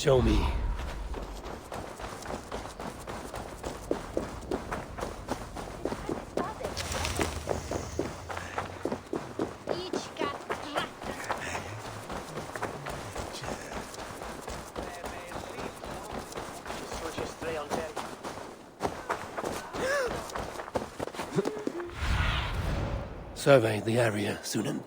Show me. Survey the area, Sunan.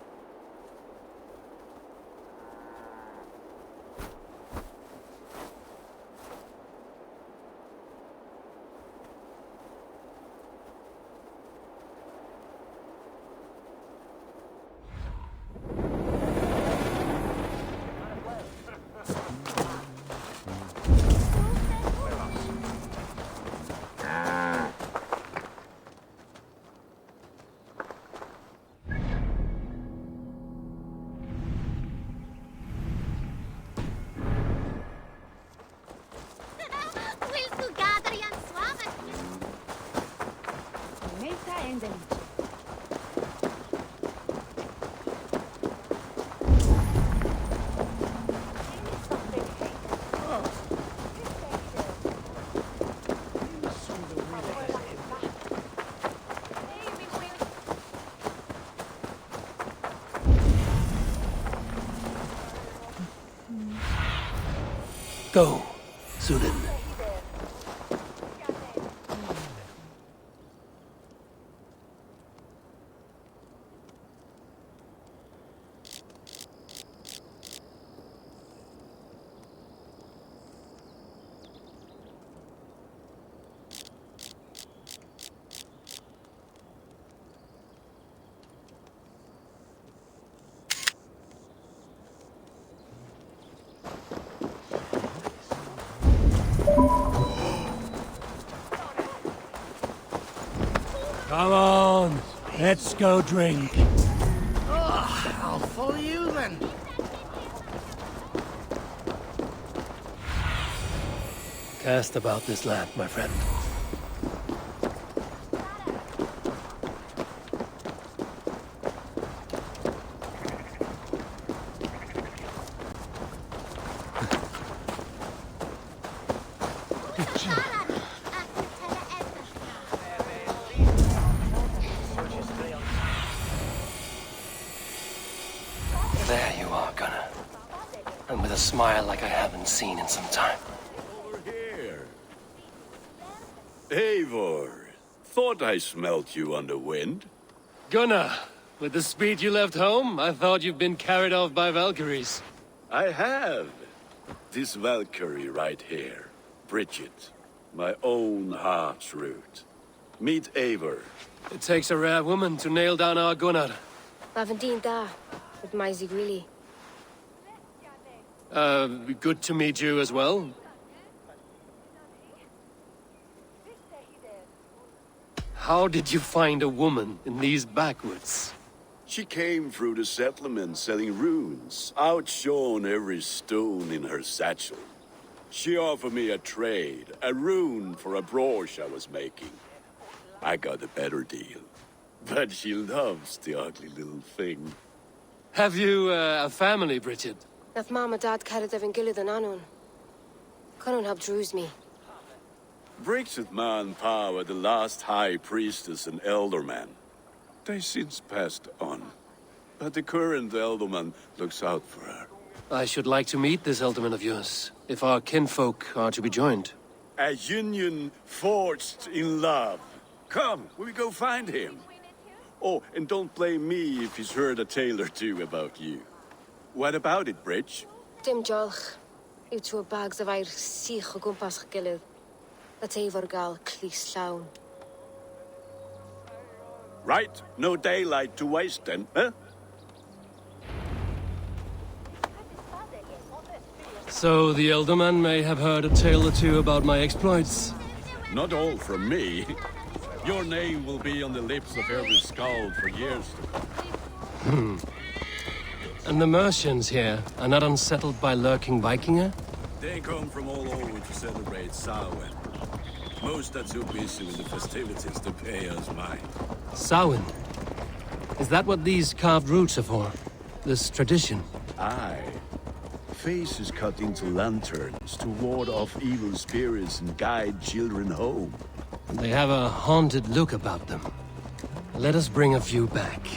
Go, Sunan. Come on, let's go drink. Oh, I'll follow you then. Cast about this land, my friend. There you are, Gunnar. And with a smile like I haven't seen in some time. Over here. Eivor, thought I smelt you on the wind. Gunnar, with the speed you left home, I thought you'd been carried off by Valkyries. I have. This Valkyrie right here, Bridget, my own heart's root. Meet Eivor. It takes a rare woman to nail down our Gunnar. Lavendine da, with my Zigrilli. Good to meet you as well. How did you find a woman in these backwoods? She came through the settlement selling runes, outshone every stone in her satchel. She offered me a trade, a rune for a brooch I was making. I got a better deal. But she loves the ugly little thing. Have you a family, Bridget? Nath mam a dad carried evan gilid an anon. Cannon have drews me. Bridget man power the last high priestess and elderman. They since passed on. But the current elderman looks out for her. I should like to meet this elderman of yours, if our kinfolk are to be joined. A union forged in love. Come, we go find him. Oh, and don't blame me if he's heard a tale or two about you. What about it, Bridge? Dim jolch. Yw two bags of air sich o gwmpas gilid. That Eivor gal clis llawn. Right, no daylight to waste then, huh? So the elderman may have heard a tale or two about my exploits. Not all from me. Your name will be on the lips of every skald for years to come. And the merchants here are not unsettled by lurking Vikinger? They come from all over to celebrate Samhain. Most are too busy with the festivities to pay us mind. Samhain? Is that what these carved roots are for? This tradition? Aye. faces cut into lanterns to ward off evil spirits and guide children home. They have a haunted look about them. Let us bring a few back.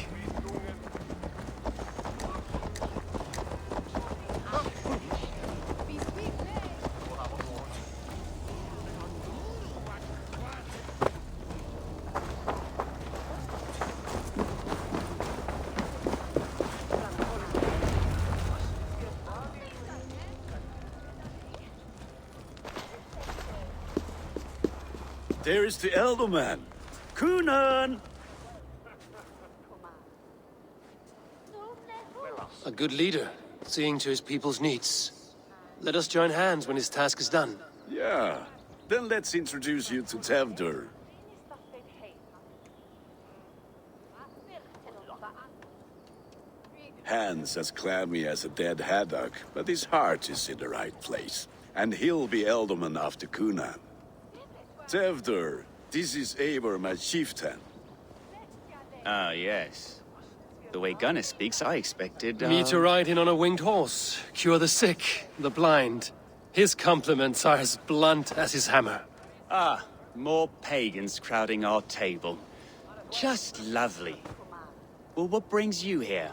There is the elder man. Kunan! A good leader, seeing to his people's needs. Let us join hands when his task is done. Yeah. Then let's introduce you to Tevder. Hands as clammy as a dead haddock, but his heart is in the right place. And he'll be Elderman after Kunan. Tevder, this is Eivor, my chieftain. Ah, yes. The way Gunnar speaks, I expected, Me to ride in on a winged horse, cure the sick, the blind. His compliments are as blunt as his hammer. Ah, more pagans crowding our table. Just lovely. Well, what brings you here?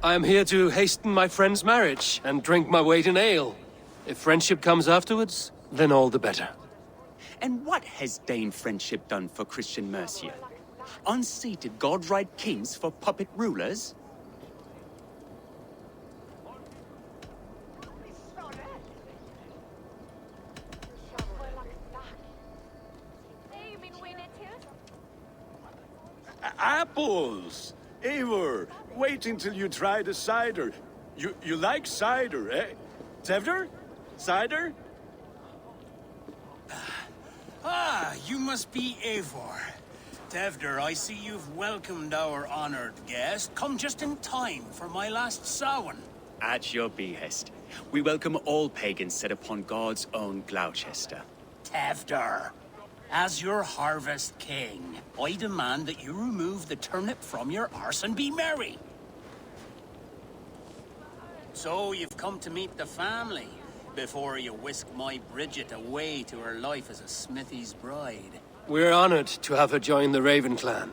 I am here to hasten my friend's marriage and drink my weight in ale. If friendship comes afterwards, then all the better. And what has Dane friendship done for Christian Mercia? Unseated godright kings for puppet rulers? Apples! Eivor, wait until you try the cider. You like cider, eh? Tevder? Cider? Ah, you must be Eivor. Tevder, I see you've welcomed our honored guest. Come just in time for my last Samhain. At your behest. We welcome all pagans set upon God's own Gloucester. Tevder, as your harvest king, I demand that you remove the turnip from your arse and be merry. So you've come to meet the family before you whisk my Bridget away to her life as a smithy's bride. We're honored to have her join the Raven clan.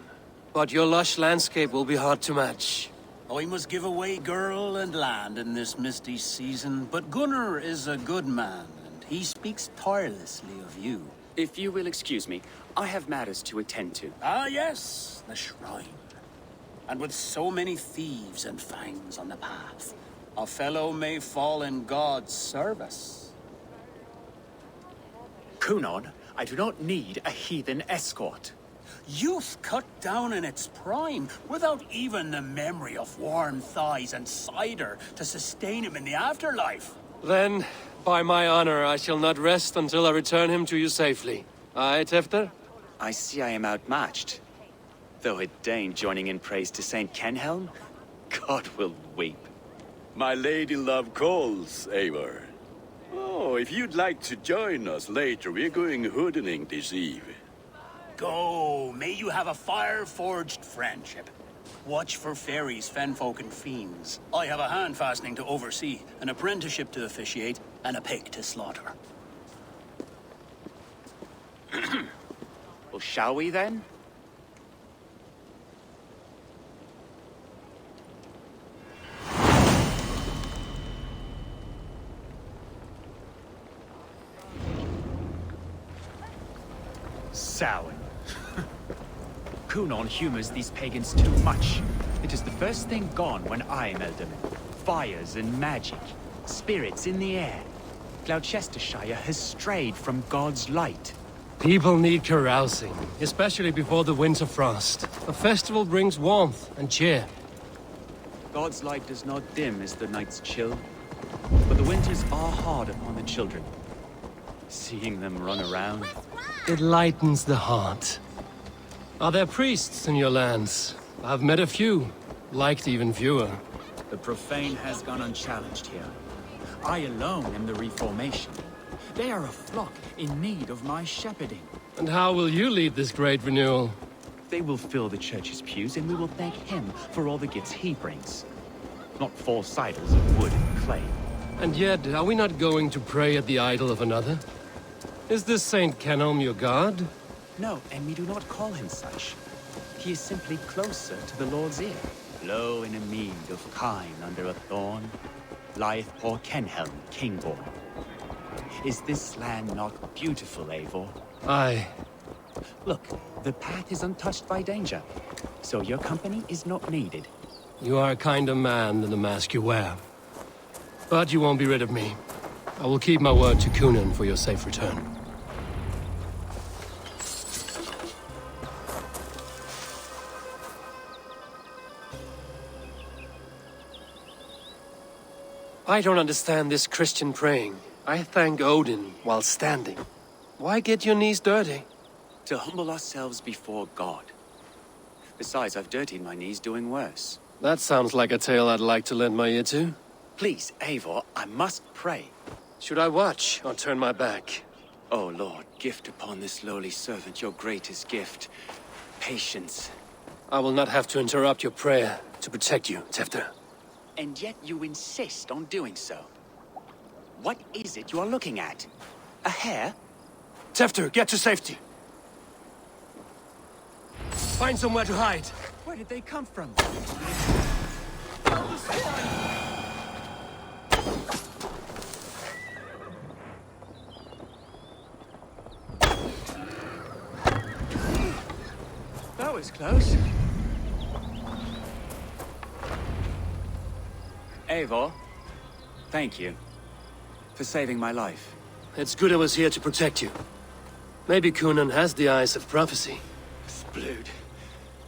But your lush landscape will be hard to match. I must give away girl and land in this misty season, but Gunnar is a good man, and he speaks tirelessly of you. If you will excuse me, I have matters to attend to. Ah, yes, the shrine. And with so many thieves and fangs on the path, a fellow may fall in God's service. Kunon, I do not need a heathen escort. Youth cut down in its prime, without even the memory of warm thighs and cider to sustain him in the afterlife. Then, by my honor, I shall not rest until I return him to you safely. Aye, Tefter? I see I am outmatched. Though a Dane joining in praise to Saint Kenhelm, God will weep. My lady love calls, Eivor. Oh, if you'd like to join us later, we're going hoodening this eve. Go, may you have a fire-forged friendship. Watch for fairies, fenfolk, and fiends. I have a hand fastening to oversee, an apprenticeship to officiate, and a pig to slaughter. Well, shall we then? Samhain. Kunon humors these pagans too much. It is the first thing gone when I am Elderman. Fires and magic. Spirits in the air. Gloucestershire has strayed from God's light. People need carousing, especially before the winter frost. A festival brings warmth and cheer. God's light does not dim as the nights chill, but the winters are hard upon the children. Seeing them run around. It lightens the heart. Are there priests in your lands? I've met a few, liked even fewer. The profane has gone unchallenged here. I alone am the reformation. They are a flock in need of my shepherding. And how will you lead this great renewal? They will fill the church's pews, and we will thank him for all the gifts he brings. Not false idols of wood and clay. And yet, are we not going to pray at the idol of another? Is this Saint Kenelm your god? No, and we do not call him such. He is simply closer to the Lord's ear. Low in a mead of kine under a thorn, lieth poor Kenhelm, king-born. Is this land not beautiful, Eivor? Aye. Look, the path is untouched by danger, so your company is not needed. You are a kinder man than the mask you wear. But you won't be rid of me. I will keep my word to Kunan for your safe return. I don't understand this Christian praying. I thank Odin while standing. Why get your knees dirty? To humble ourselves before God. Besides, I've dirtied my knees doing worse. That sounds like a tale I'd like to lend my ear to. Please, Eivor, I must pray. Should I watch or turn my back? Oh Lord, gift upon this lowly servant your greatest gift. Patience. I will not have to interrupt your prayer to protect you, Tefter. And yet you insist on doing so. What is it you are looking at? A hare? Tefter, get to safety. Find somewhere to hide. Where did they come from? That was close. Eivor, thank you for saving my life. It's good I was here to protect you. Maybe Kunan has the eyes of prophecy. Splood,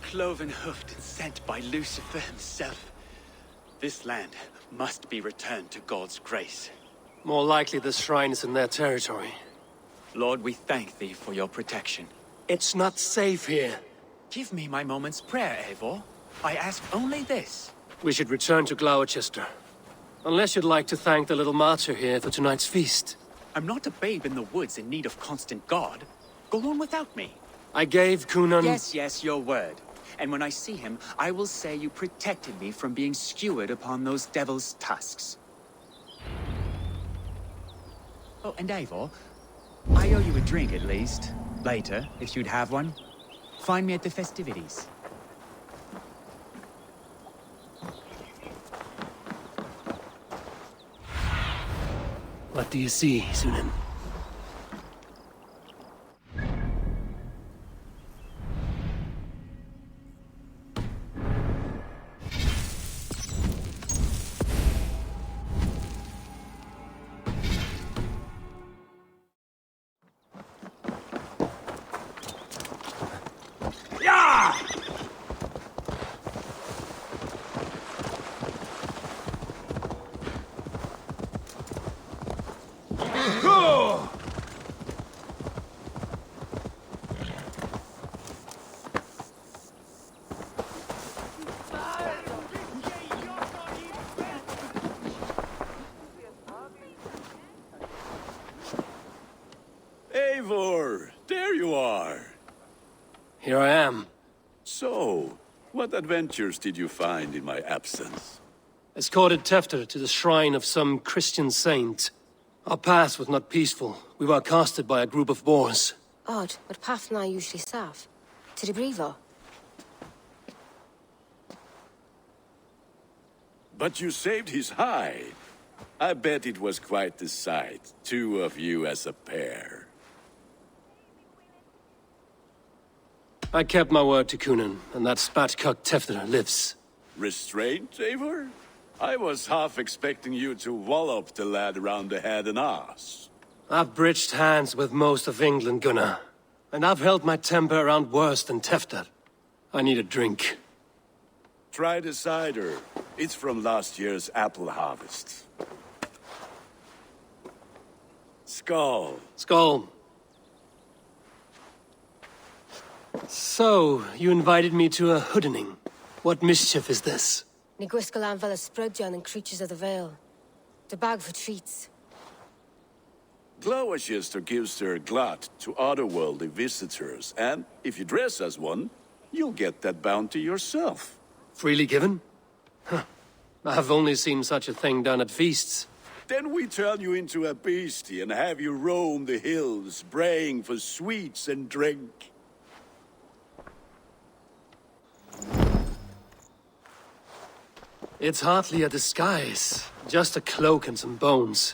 cloven-hoofed and sent by Lucifer himself. This land must be returned to God's grace. More likely the shrine is in their territory. Lord, we thank thee for your protection. It's not safe here. Give me my moment's prayer, Eivor. I ask only this. We should return to Gloucester. Unless you'd like to thank the little martyr here for tonight's feast. I'm not a babe in the woods in need of constant guard. Go on without me. I gave Kunan... Yes, your word. And when I see him, I will say you protected me from being skewered upon those devil's tusks. Oh, and Eivor, I owe you a drink at least. Later, if you'd have one. Find me at the festivities. What do you see, Sunan? Eivor, there you are. Here I am. So, what adventures did you find in my absence? Escorted Tefter to the shrine of some Christian saint. Our path was not peaceful. We were accosted by a group of boars. Odd, but path na usually safe. To the brievo. But you saved his hide. I bet it was quite the sight, two of you as a pair. I kept my word to Kunan, and that spatcock Tefter lives. Restraint, Eivor? I was half expecting you to wallop the lad around the head and ass. I've bridged hands with most of England, Gunnar. And I've held my temper around worse than Tefter. I need a drink. Try the cider. It's from last year's apple harvest. Skull. Skull. So, you invited me to a hoodening. What mischief is this? Ni gwisgal an fel ysbrydion and creatures of the Vale. The bag for treats. Gloucester gives their glut to otherworldly visitors, and if you dress as one, you'll get that bounty yourself. Freely given? Huh. I've only seen such a thing done at feasts. Then we turn you into a beastie and have you roam the hills, braying for sweets and drink. It's hardly a disguise. Just a cloak and some bones.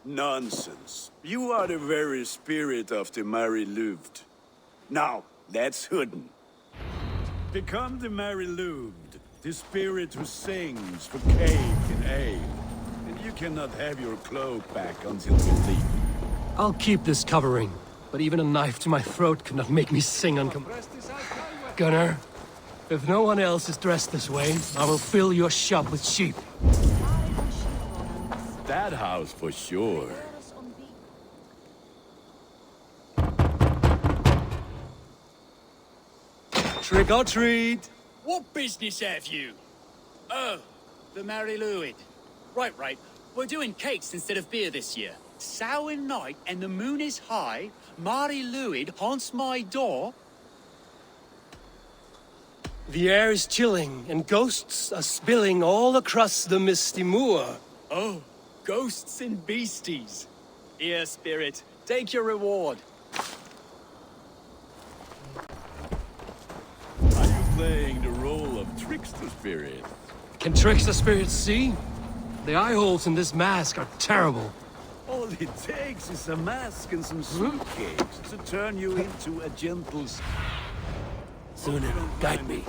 Nonsense. You are the very spirit of the Mary Louved. Now, that's hidden. Become the Mary Louved, the spirit who sings for cake and ale. And you cannot have your cloak back until we leave. I'll keep this covering, but even a knife to my throat could not make me sing Gunnar, if no one else is dressed this way, I will fill your shop with sheep. That house for sure. Trick or treat! What business have you? Oh, the Mary Louid. Right. We're doing cakes instead of beer this year. Samhain night and the moon is high. Mary Louid haunts my door. The air is chilling, and ghosts are spilling all across the misty moor. Oh, ghosts and beasties. Here, spirit, take your reward. Are you playing the role of trickster spirit? Can trickster spirits see? The eye holes in this mask are terrible. All it takes is a mask and some sweet cakes to turn you into a gentle... Sunan, guide me.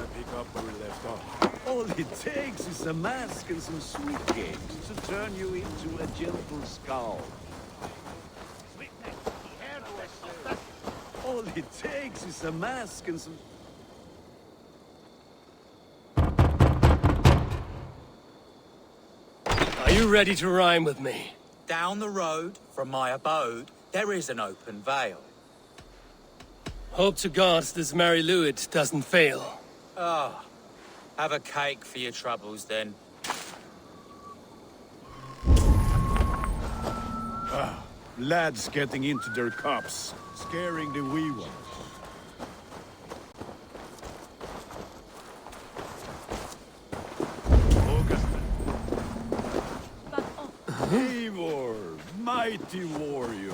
All it takes is a mask and some sweet cakes to turn you into a gentle skull. All it takes is a mask and some... Are you ready to rhyme with me? Down the road from my abode, there is an open vale. Hope to God this Mary Louid doesn't fail. Ah, have a cake for your troubles then. Lads getting into their cups, scaring the wee ones. Eivor, mighty warrior,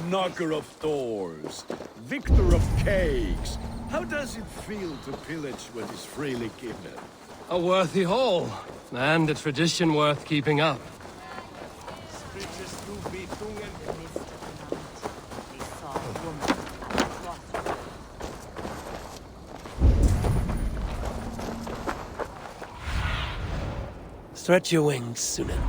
knocker of doors, victor of cakes. How does it feel to pillage what is freely given? A worthy haul, and a tradition worth keeping up. Stretch your wings, Sunan.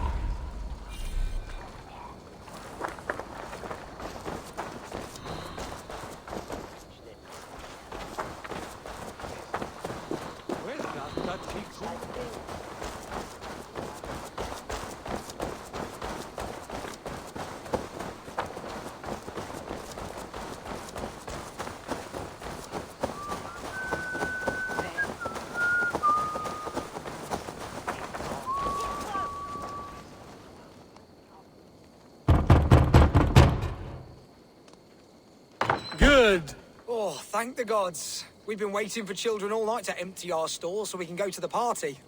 Good. Oh, thank the gods. We've been waiting for children all night to empty our stores so we can go to the party.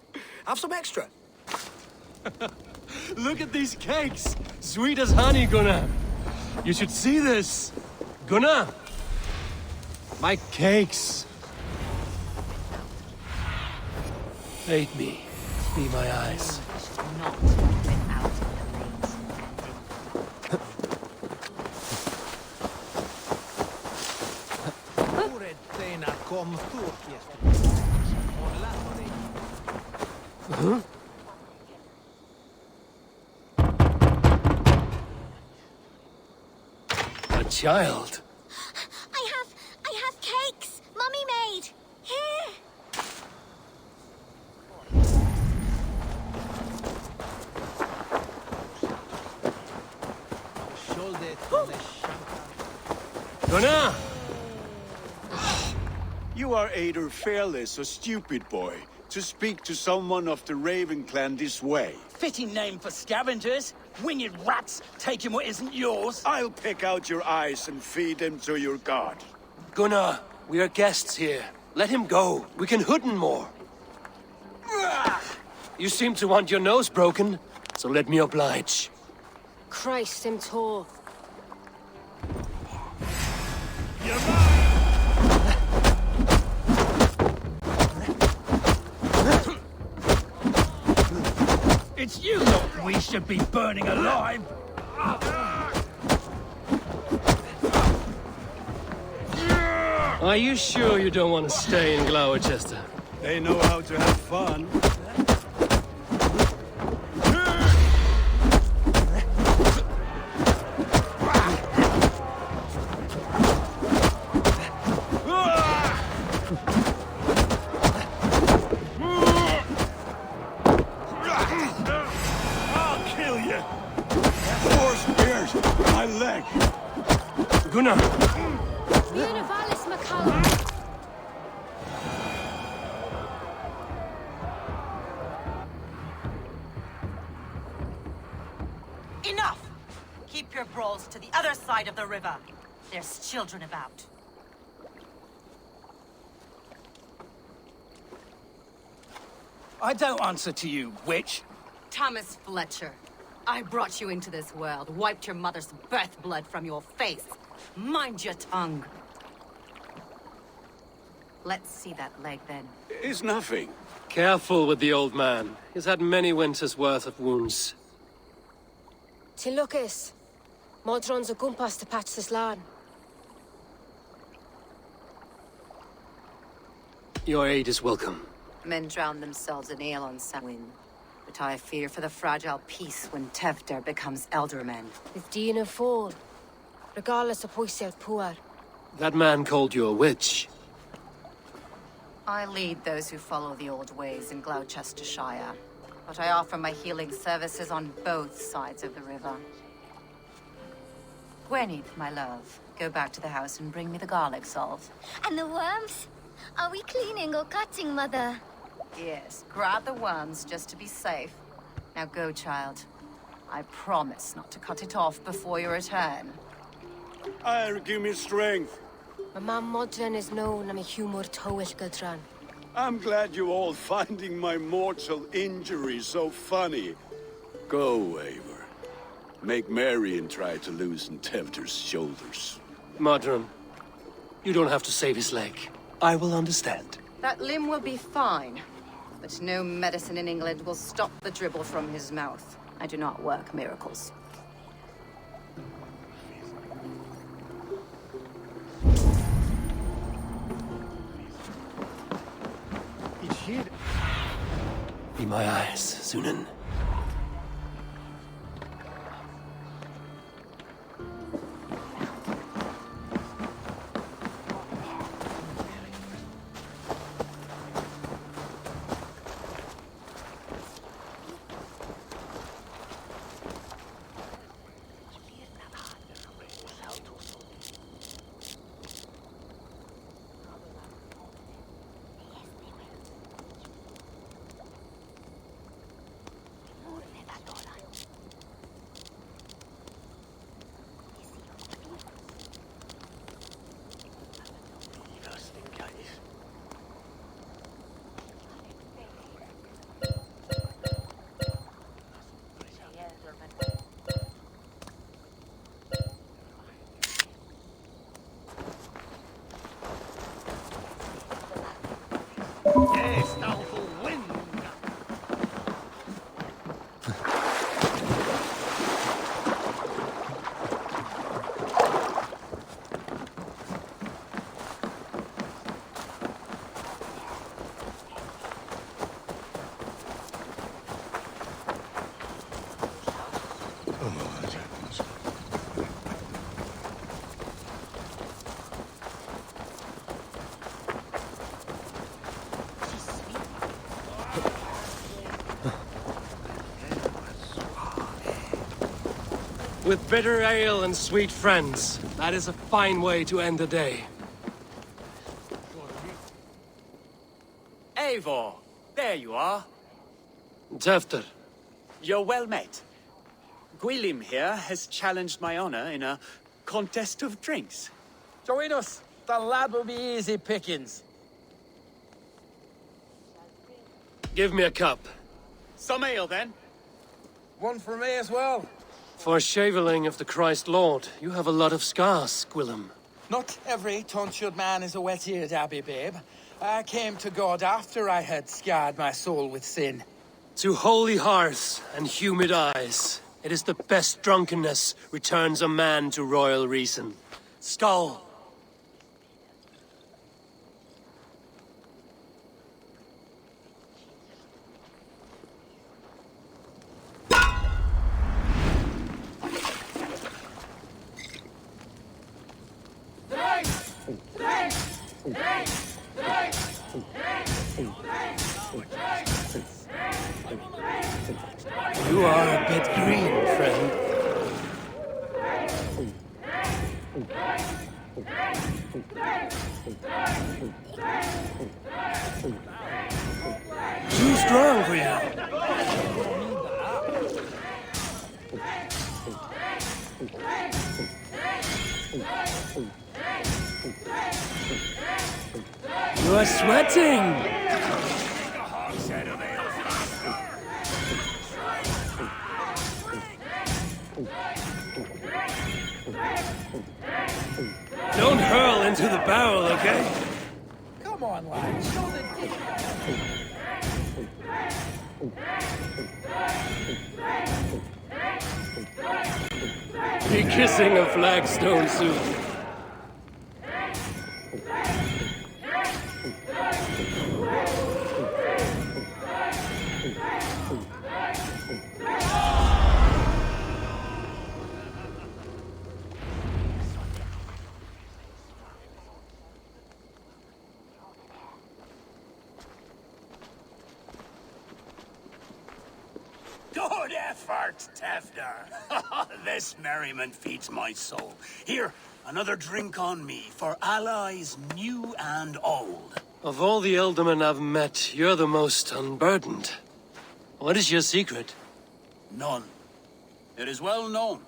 Have some extra. Look at these cakes! Sweet as honey, Gunnar! You should see this! Gunnar! My cakes! Aid me. Be my eyes. Huh? A child. I have cakes. Mummy made. Here. Gunnar! You are either fearless or stupid, boy, to speak to someone of the Raven clan this way. Fitting name for scavengers. Winged rats taking what isn't yours. I'll pick out your eyes and feed them to your god. Gunnar, we are guests here. Let him go. We can hood him more. You seem to want your nose broken, so let me oblige. Christ him tall. It's you that we should be burning alive! Are you sure you don't want to stay in Gloucester? They know how to have fun. Gunnar! Univalis Macallum! Enough! Keep your brawls to the other side of the river. There's children about. I don't answer to you, witch. Thomas Fletcher, I brought you into this world, wiped your mother's birth blood from your face. Mind your tongue. Let's see that leg, then. It's nothing. Careful with the old man. He's had many winters' worth of wounds. Tilukis. Modron's a gumpas to patch this land. Your aid is welcome. Men drown themselves in ale on Samhain. But I fear for the fragile peace when Tevder becomes eldermen. With Dina fall. Regardless of Poiser Puar. That man called you a witch. I lead those who follow the old ways in Gloucestershire. But I offer my healing services on both sides of the river. Gweneth, my love, go back to the house and bring me the garlic salt. And the worms? Are we cleaning or cutting, Mother? Yes, grab the worms just to be safe. Now go, child. I promise not to cut it off before your return. Give me strength. My mam Modron is known am a humor towish Gudran. I'm glad you're all finding my mortal injury so funny. Go, Eivor. Make merry and try to loosen Tevder's shoulders. Modron, you don't have to save his leg. I will understand. That limb will be fine. But no medicine in England will stop the dribble from his mouth. I do not work miracles. Be my eyes, Sunan. Yes, now for wind! With bitter ale and sweet friends, that is a fine way to end the day. Eivor, there you are. Tevder, You're well met. Gwilym here has challenged my honor in a contest of drinks. Join us. The lad will be easy pickings. Give me a cup. Some ale, then. One for me as well. For shaveling of the Christ Lord, you have a lot of scars, Gwillem. Not every tonsured man is a wet-eared abbey, babe. I came to God after I had scarred my soul with sin. To holy hearths and humid eyes, it is the best drunkenness returns a man to royal reason. Skull! You are a bit green, friend. Too strong for you. You are sweating! Don't hurl into the barrel, okay? Come on, lads. Show the Be kissing a flagstone soon. Good effort, Tefder. This merriment feeds my soul. Here, another drink on me for allies new and old. Of all the Ealdormen I've met, you're the most unburdened. What is your secret? None. It is well known.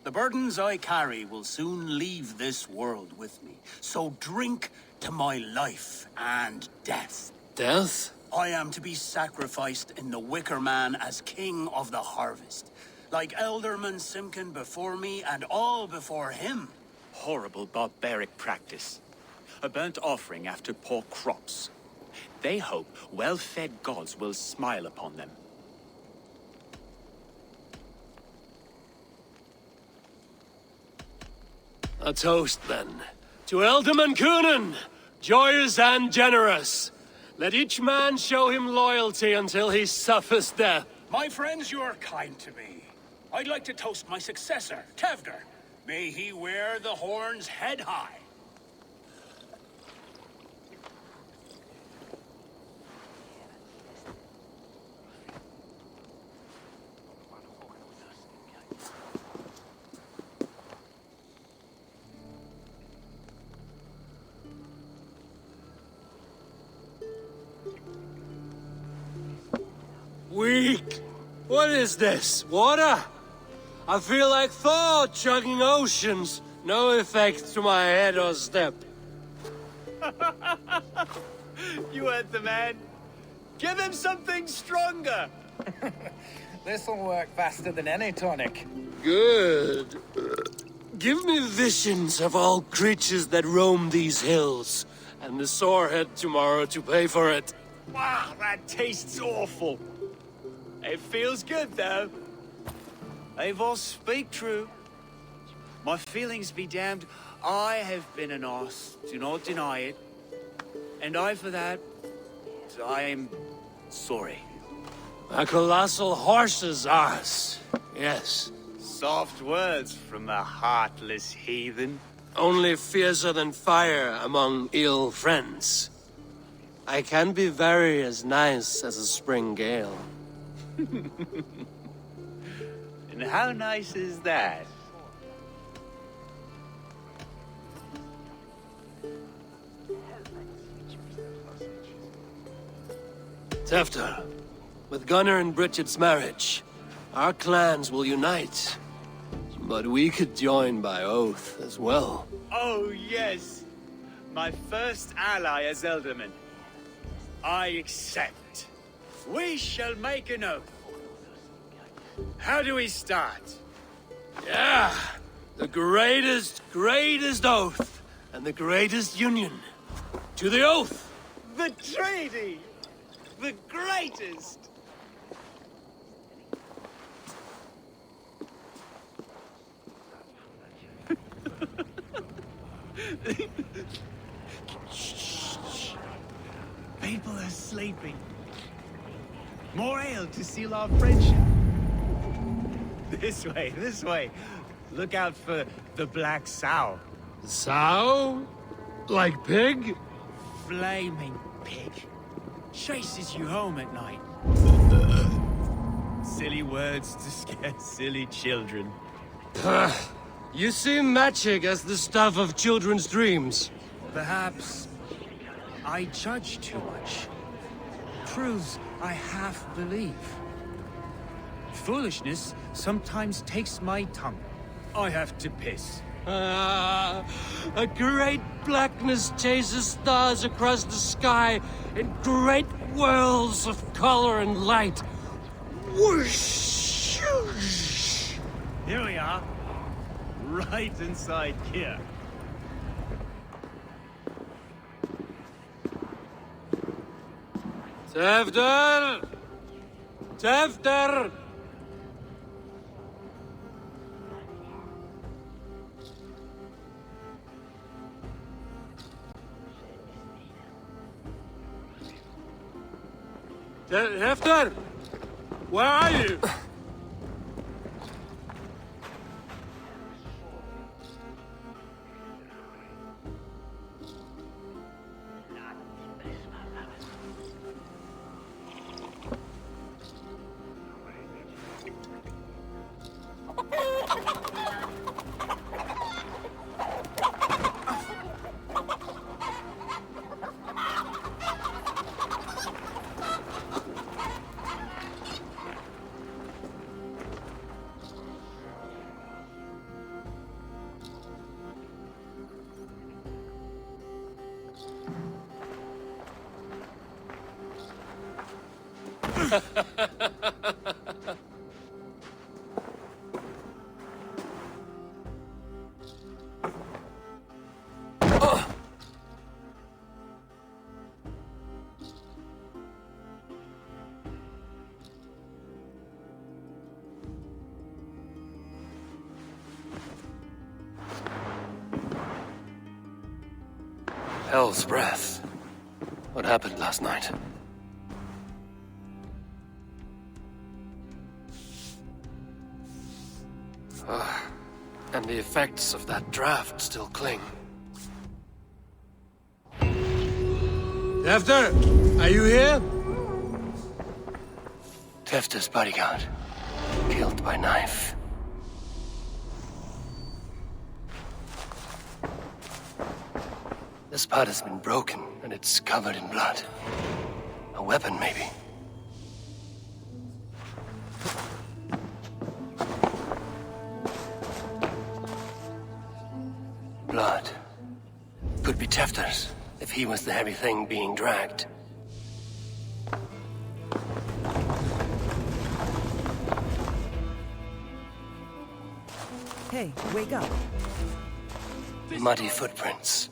The burdens I carry will soon leave this world with me. So drink to my life and death. Death? I am to be sacrificed in the Wicker Man as king of the harvest. Like Elderman Simkin before me and all before him. Horrible barbaric practice. A burnt offering after poor crops. They hope well-fed gods will smile upon them. A toast, then. To Ealdorman Coonan, joyous and generous. Let each man show him loyalty until he suffers death. My friends, you are kind to me. I'd like to toast my successor, Tefder. May he wear the horns head high. Weak! What is this? Water? I feel like Thor chugging oceans. No effect to my head or step. You heard the man. Give him something stronger. This'll work faster than any tonic. Good. Give me visions of all creatures that roam these hills, and the sorehead tomorrow to pay for it. Wow, that tastes awful. It feels good, though. Eivor, speak true. My feelings be damned. I have been an arse, do not deny it. And I, for that, I am sorry. A colossal horse's arse, yes. Soft words from a heartless heathen. Only fiercer than fire among ill friends. I can be very as nice as a spring gale. And how nice is that? Tefter, with Gunnar and Bridget's marriage, our clans will unite. But we could join by oath as well. Oh, yes. My first ally as Ealdorman. I accept. We shall make an oath. How do we start? Yeah, the greatest oath, and the greatest union. To the oath! The treaty! The greatest! Shh. People are sleeping. More ale to seal our friendship. This way. Look out for the black sow. Sow? Like pig? Flaming pig. Chases you home at night. Silly words to scare silly children. You see magic as the stuff of children's dreams. Perhaps I judge too much. Truths I half believe. Foolishness sometimes takes my tongue. I have to piss. A great blackness chases stars across the sky in great whirls of color and light. Whoosh! Here we are. Right inside here. Tefter! Tefter! Hefter! Where are you? Hell's breath. What happened last night? And the effects of that draft still cling. Tefter, are you here? Tefter's bodyguard, killed by knife. This part has been broken, and it's covered in blood. A weapon, maybe. Blood. Could be Tefter's, if he was the heavy thing being dragged. Hey, wake up. Muddy footprints.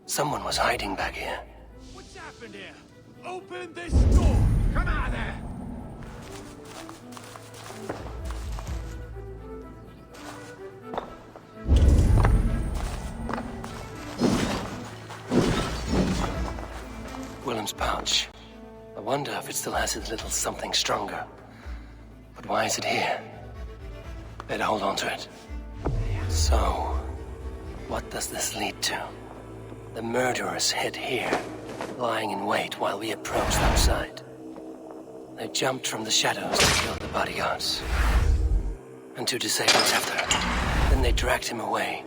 Someone was hiding back here. What's happened here? Open this door! Come out of there! Willem's pouch. I wonder if it still has its little something stronger. But why is it here? Better hold on to it. So, what does this lead to? The murderers hid here, lying in wait while we approached outside. They jumped from the shadows to kill the bodyguards. And to disable Tefter. Then they dragged him away.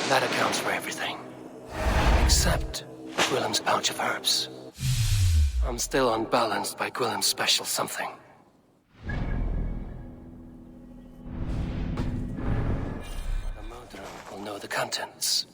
That accounts for everything. Except Willem's pouch of herbs. I'm still unbalanced by Willem's special something. The murderer will know the contents.